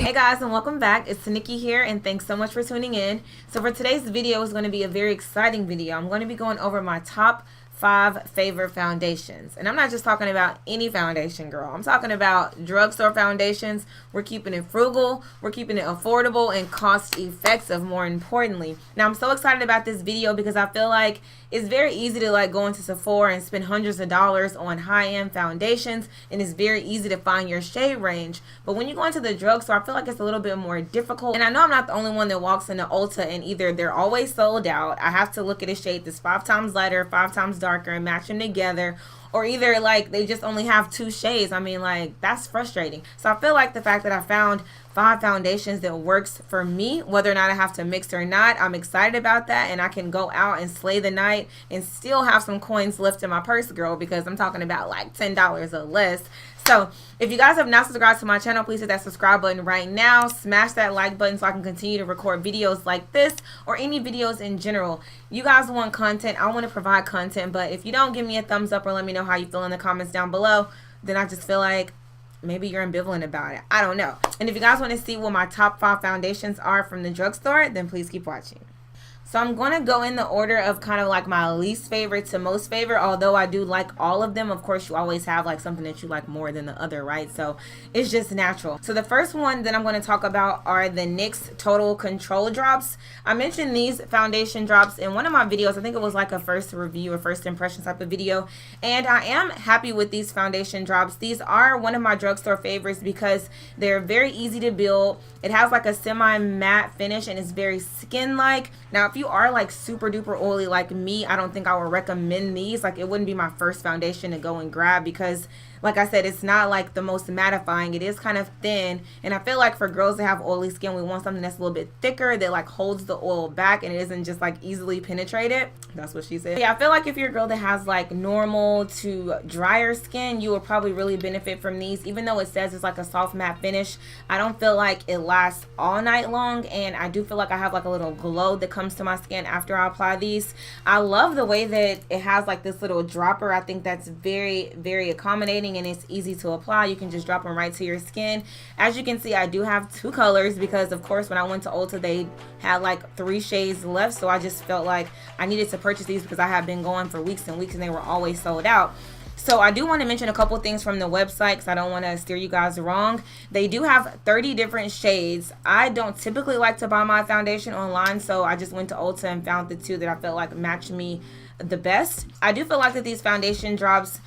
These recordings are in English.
Hey guys, and welcome back. It's Nikki here, and thanks so much for tuning in. So for today's video is going to be a very exciting video. I'm going to be going over my top 5 favorite foundations. And I'm not just talking about any foundation, girl. I'm talking about drugstore foundations. We're keeping it frugal, we're keeping it affordable and cost effective, more importantly. Now I'm so excited about this video because I feel like it's very easy to like go into Sephora and spend hundreds of dollars on high-end foundations, and it's very easy to find your shade range. But when you go into the drugstore, I feel like it's a little bit more difficult. And I know I'm not the only one that walks into Ulta and either they're always sold out, I have to look at a shade that's 5 times lighter, 5 times darker, and match them together, or either like they just only have 2 shades. I mean, like, that's frustrating. So I feel like the fact that I found 5 foundations that works for me, whether or not I have to mix or not, I'm excited about that, and I can go out and slay the night and still have some coins left in my purse, girl, because I'm talking about like $10 or less. So if you guys have not subscribed to my channel, please hit that subscribe button right now. Smash that like button so I can continue to record videos like this or any videos in general. You guys want content, I want to provide content, but if you don't give me a thumbs up or let me know how you feel in the comments down below, then I just feel like maybe you're ambivalent about it. I don't know. And if you guys want to see what my top 5 foundations are from the drugstore, then please keep watching. So I'm going to go in the order of kind of like my least favorite to most favorite, although I do like all of them. Of course, you always have like something that you like more than the other, right? So it's just natural. So the first one that I'm going to talk about are the NYX Total Control drops. I mentioned these foundation drops in one of my videos. I think it was like a first review or first impression type of video. And I am happy with these foundation drops. These are one of my drugstore favorites because they're very easy to build. It has like a semi-matte finish and it's very skin-like. Now, if you are like super duper oily like me, I don't think I would recommend these. Like, it wouldn't be my first foundation to go and grab because, like I said, it's not like the most mattifying. It is kind of thin, and I feel like for girls that have oily skin, we want something that's a little bit thicker that like holds the oil back and it isn't just like easily penetrated. That's what she said. Yeah, I feel like if you're a girl that has like normal to drier skin, you will probably really benefit from these. Even though it says it's like a soft matte finish, I don't feel like it lasts all night long, and I do feel like I have like a little glow that comes to my skin after I apply these. I love the way that it has like this little dropper. I think that's very, very accommodating, and it's easy to apply. You can just drop them right to your skin. As you can see, I do have 2 colors because of course when I went to Ulta they had like 3 shades left, so I just felt like I needed to purchase these because I have been going for weeks and weeks and they were always sold out. So I do want to mention a couple things from the website because I don't want to steer you guys wrong. They do have 30 different shades. I don't typically like to buy my foundation online, so I just went to Ulta and found the 2 that I felt like matched me the best. I do feel like that these foundation drops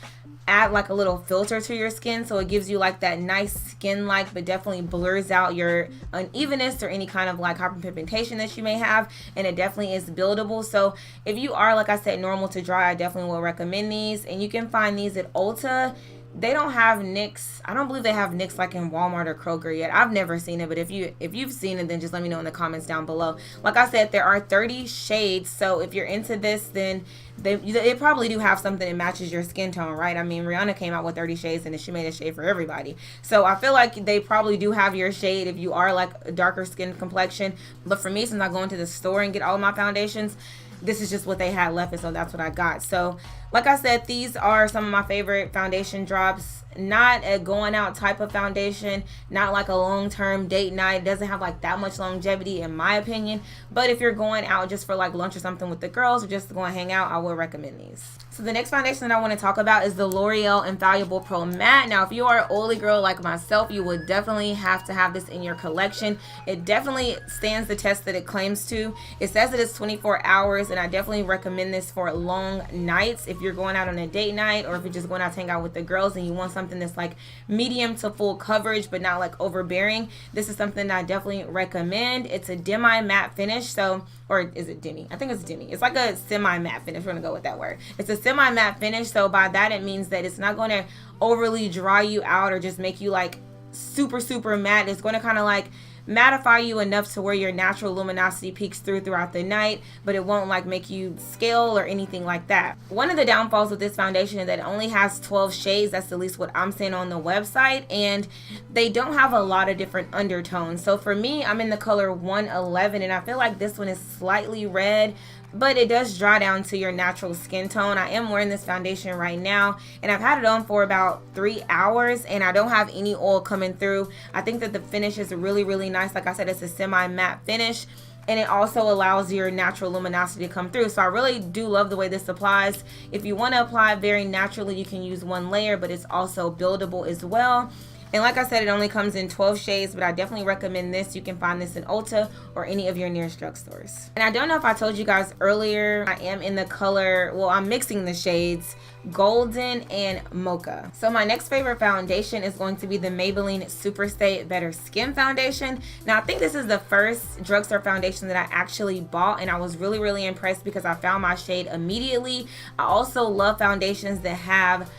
add like a little filter to your skin, so it gives you like that nice skin like, but definitely blurs out your unevenness or any kind of like hyperpigmentation that you may have, and it definitely is buildable. So if you are, like I said, normal to dry, I definitely will recommend these, and you can find these at Ulta. They don't have NYX. I don't believe they have NYX like in Walmart or Kroger yet. I've never seen it, but if you've seen it, then just let me know in the comments down below. Like I said, there are 30 shades, so if you're into this, then they probably do have something that matches your skin tone, right? I mean, Rihanna came out with 30 shades and she made a shade for everybody. So I feel like they probably do have your shade if you are like a darker skin complexion. But for me, since I go into the store and get all of my foundations, this is just what they had left, and so that's what I got. So like I said, these are some of my favorite foundation drops. Not a going out type of foundation, not like a long-term date night. It doesn't have like that much longevity in my opinion, but if you're going out just for like lunch or something with the girls or just to go and hang out, I would recommend these. So the next foundation that I want to talk about is the L'Oreal Infallible Pro Matte. Now if you are an oily girl like myself, you would definitely have to have this in your collection. It definitely stands the test that it claims to. It says that it's 24 hours, and I definitely recommend this for long nights. If you're going out on a date night, or if you're just going out to hang out with the girls and you want something that's like medium to full coverage but not like overbearing, this is something that I definitely recommend. It's a demi matte finish, so, or is it demi? I think it's demi. It's like a semi matte finish. We're gonna go with that word. It's a semi matte finish, so by that it means that it's not going to overly dry you out or just make you like super matte. It's going to kind of like mattify you enough to where your natural luminosity peeks throughout the night, but it won't like make you scale or anything like that. One of the downfalls with this foundation is that it only has 12 shades. That's at least what I'm seeing on the website, and they don't have a lot of different undertones. So for me, I'm in the color 111, and I feel like this one is slightly red, but it does dry down to your natural skin tone. I am wearing this foundation right now, and I've had it on for about 3 hours, and I don't have any oil coming through. I think that the finish is really, really nice. Like I said, it's a semi-matte finish, and it also allows your natural luminosity to come through. So I really do love the way this applies. If you want to apply it very naturally, you can use one layer, but it's also buildable as well. And like I said, it only comes in 12 shades, but I definitely recommend this. You can find this in Ulta or any of your nearest drugstores. And I don't know if I told you guys earlier, I am in the color, well, I'm mixing the shades Golden and Mocha. So my next favorite foundation is going to be the Maybelline Superstay Better Skin Foundation. Now, I think this is the first drugstore foundation that I actually bought, and I was really, really impressed because I found my shade immediately. I also love foundations that have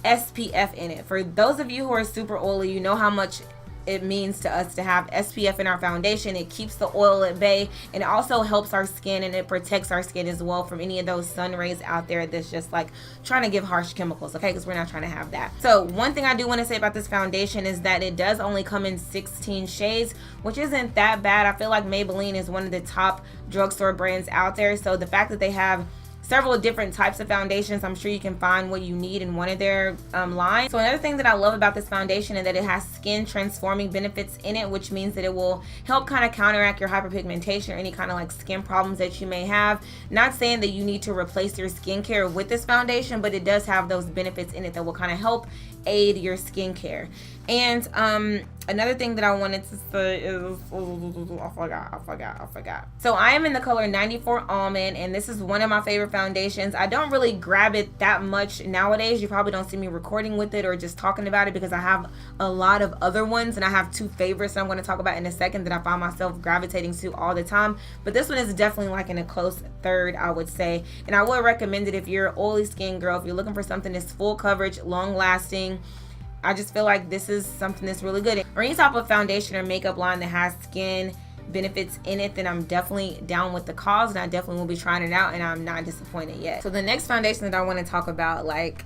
SPF in it. For those of you who are super oily, you know how much it means to us to have SPF in our foundation. It keeps the oil at bay, and it also helps our skin, and it protects our skin as well from any of those sun rays out there that's just like trying to give harsh chemicals, okay? Because we're not trying to have that. So one thing I do want to say about this foundation is that it does only come in 16 shades, which isn't that bad. I feel like Maybelline is one of the top drugstore brands out there, so the fact that they have several different types of foundations, I'm sure you can find what you need in one of their lines. So another thing that I love about this foundation is that it has skin transforming benefits in it, which means that it will help kind of counteract your hyperpigmentation or any kind of like skin problems that you may have. Not saying that you need to replace your skincare with this foundation, but it does have those benefits in it that will kind of help aid your skincare. And another thing that I wanted to say is, I forgot. So I am in the color 94 Almond, and this is one of my favorite foundations. I don't really grab it that much nowadays. You probably don't see me recording with it or just talking about it because I have a lot of other ones, and I have two favorites that I'm going to talk about in a second that I find myself gravitating to all the time. But this one is definitely like in a close third, I would say. And I would recommend it if you're an oily skin girl, if you're looking for something that's full coverage, long lasting. I just feel like this is something that's really good. Or any type of foundation or makeup line that has skin benefits in it, then I'm definitely down with the cause, and I definitely will be trying it out, and I'm not disappointed yet. So the next foundation that I want to talk about, like,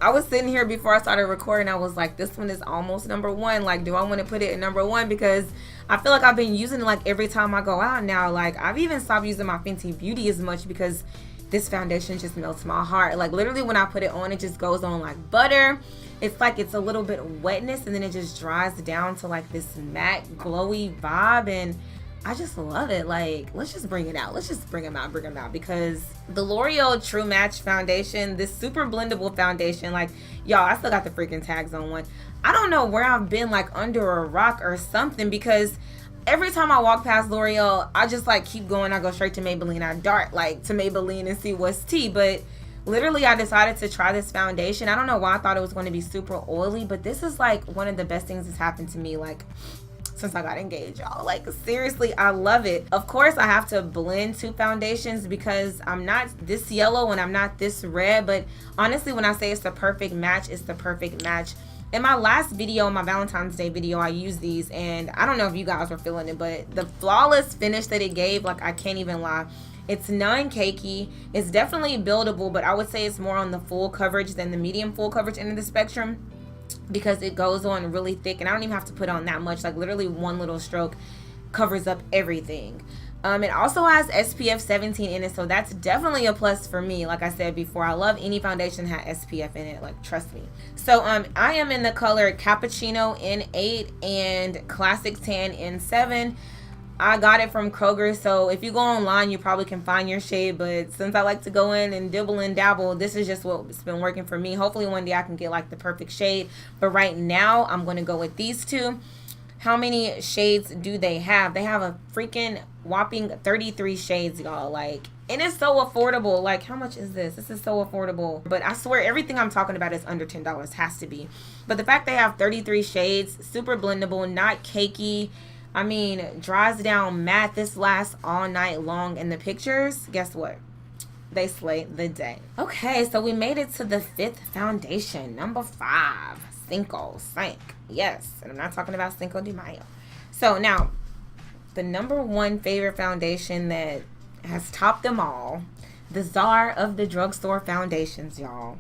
I was sitting here before I started recording, I was like, this one is almost number one. Like, do I want to put it in number one? Because I feel like I've been using it like every time I go out now. Like, I've even stopped using my Fenty Beauty as much because this foundation just melts my heart. Like, literally when I put it on, it just goes on like butter. It's like it's a little bit of wetness, and then it just dries down to like this matte glowy vibe, and I just love it. Like, let's just bring it out. Let's just bring them out because the L'Oreal True Match foundation, this Super-Blendable foundation, like, y'all, I still got the freaking tags on one. I don't know where I've been, like under a rock or something, because every time I walk past L'Oreal, I just like keep going. I go straight to Maybelline. I dart like to Maybelline and see what's tea. But literally, I decided to try this foundation. I don't know why I thought it was going to be super oily, but this is like one of the best things that's happened to me, like, since I got engaged, y'all. Like, seriously, I love it. Of course, I have to blend two foundations because I'm not this yellow and I'm not this red, but honestly, when I say it's the perfect match, it's the perfect match. In my last video, my Valentine's Day video, I used these, and I don't know if you guys were feeling it, but the flawless finish that it gave, like, I can't even lie. It's non-cakey. It's definitely buildable, but I would say it's more on the full coverage than the medium full coverage end of the spectrum because it goes on really thick, and I don't even have to put on that much. Like, literally one little stroke covers up everything. It also has SPF 17 in it, so that's definitely a plus for me. Like I said before, I love any foundation that has SPF in it, like, trust me. So I am in the color Cappuccino N8 and Classic Tan N7. I got it from Kroger, so if you go online, you probably can find your shade, but since I like to go in and dibble and dabble, this is just what's been working for me. Hopefully one day I can get like the perfect shade, but right now I'm going to go with these two. How many shades do they have? They have a freaking whopping 33 shades, y'all. Like, and it's so affordable. Like, how much is this? This is so affordable. But I swear everything I'm talking about is under $10. Has to be. But the fact they have 33 shades, super blendable, not cakey. I mean, dries down matte. This lasts all night long. And the pictures, guess what? They slay the day. Okay, so we made it to the fifth foundation. Number 5. Cinco. Yes, and I'm not talking about Cinco de Mayo. So now, the number one favorite foundation that has topped them all, the czar of the drugstore foundations, y'all.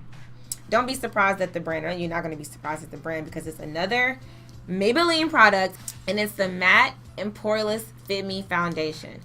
Don't be surprised at the brand. You're not going to be surprised at the brand because it's another Maybelline product, and it's the Matte and Poreless Fit Me Foundation.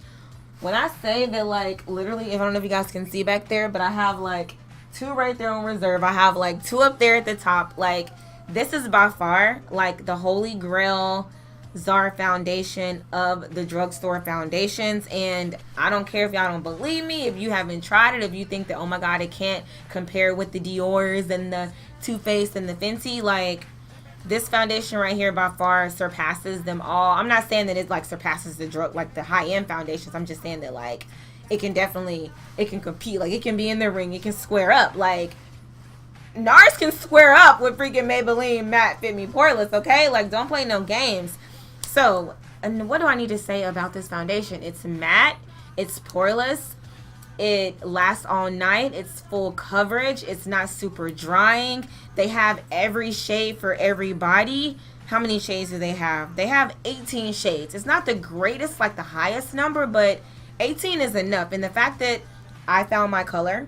When I say that, like, literally, I don't know if you guys can see back there, but I have, like, 2 right there on reserve. I have, like, 2 up there at the top. Like, this is by far, like, the holy grail Czar foundation of the drugstore foundations. And I don't care if y'all don't believe me, if you haven't tried it, if you think that, oh my god, it can't compare with the Dior's and the Too Faced and the Fenty. Like, this foundation right here by far surpasses them all. I'm not saying that it like surpasses the like the high-end foundations. I'm just saying that like it can compete. Like, it can be in the ring, it can square up. Like, NARS can square up with freaking Maybelline Matte Fit Me Poreless, okay? Like, don't play no games. So, and what do I need to say about this foundation? It's matte, it's poreless, it lasts all night, it's full coverage, it's not super drying. They have every shade for every body. How many shades do they have? They have 18 shades. It's not the greatest, like the highest number, but 18 is enough. And the fact that I found my color,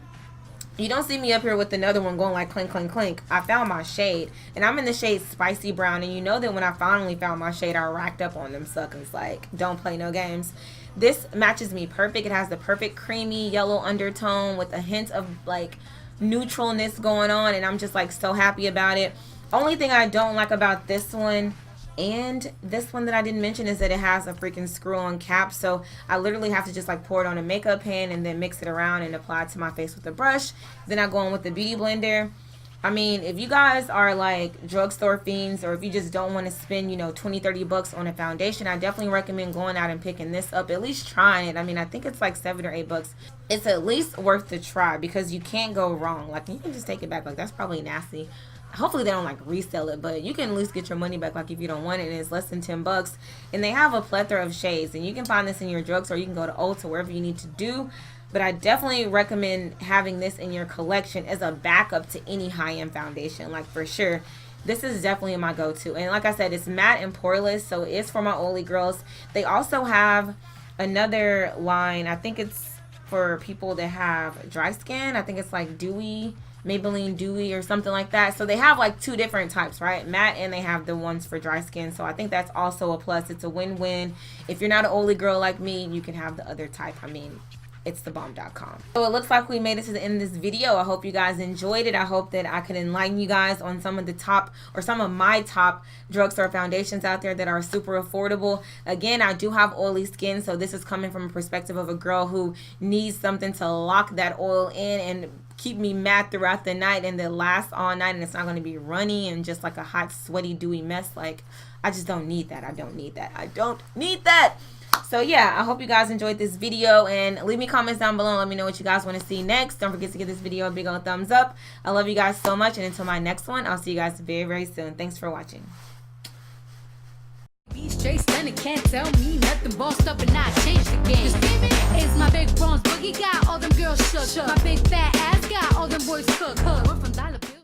you don't see me up here with another one going like clink, clink, clink. I found my shade, and I'm in the shade Spicy Brown, and you know that when I finally found my shade, I racked up on them suckers. Like, don't play no games. This matches me perfect. It has the perfect creamy yellow undertone with a hint of like neutralness going on, and I'm just like so happy about it. Only thing I don't like about this one and this one that I didn't mention is that it has a freaking screw-on cap, so I literally have to just like pour it on a makeup pan and then mix it around and apply it to my face with a brush. Then I go in with the beauty blender. I mean, if you guys are like drugstore fiends, or if you just don't want to spend, you know, 20-30 bucks on a foundation, I definitely recommend going out and picking this up, at least trying it. I mean, I think it's like 7 or 8 bucks. It's at least worth the try because you can't go wrong. Like, you can just take it back. Like, that's probably nasty. Hopefully they don't like resell it, but you can at least get your money back, like if you don't want it, and it's less than 10 bucks. And they have a plethora of shades, and you can find this in your drugstore. You can go to Ulta, wherever you need to do. But I definitely recommend having this in your collection as a backup to any high-end foundation, like for sure. This is definitely my go-to. And like I said, it's matte and poreless, so it's for my oily girls. They also have another line. I think it's for people that have dry skin. I think it's like dewy, Maybelline Dewy or something like that. So they have like 2 different types, right? Matte, and they have the ones for dry skin. So I think that's also a plus. It's a win-win. If you're not an oily girl like me, you can have the other type. I mean, it's thebomb.com. So it looks like we made it to the end of this video. I hope you guys enjoyed it. I hope that I could enlighten you guys on some of the top, or some of my top drugstore foundations out there that are super affordable. Again, I do have oily skin, so this is coming from a perspective of a girl who needs something to lock that oil in and keep me matte throughout the night, and that lasts all night, and it's not going to be runny and just like a hot, sweaty, dewy mess. Like, I just don't need that. I don't need that. I don't need that. So yeah, I hope you guys enjoyed this video, and leave me comments down below and let me know what you guys want to see next. Don't forget to give this video a big old thumbs up. I love you guys so much, and until my next one, I'll see you guys very, very soon. Thanks for watching. Be straight stunning, can't tell me nothing. Bossed up and I changed the game. It's my big bronze boogie got all them girls shook. My big fat ass got all them boys cooked. We're from dollar bill.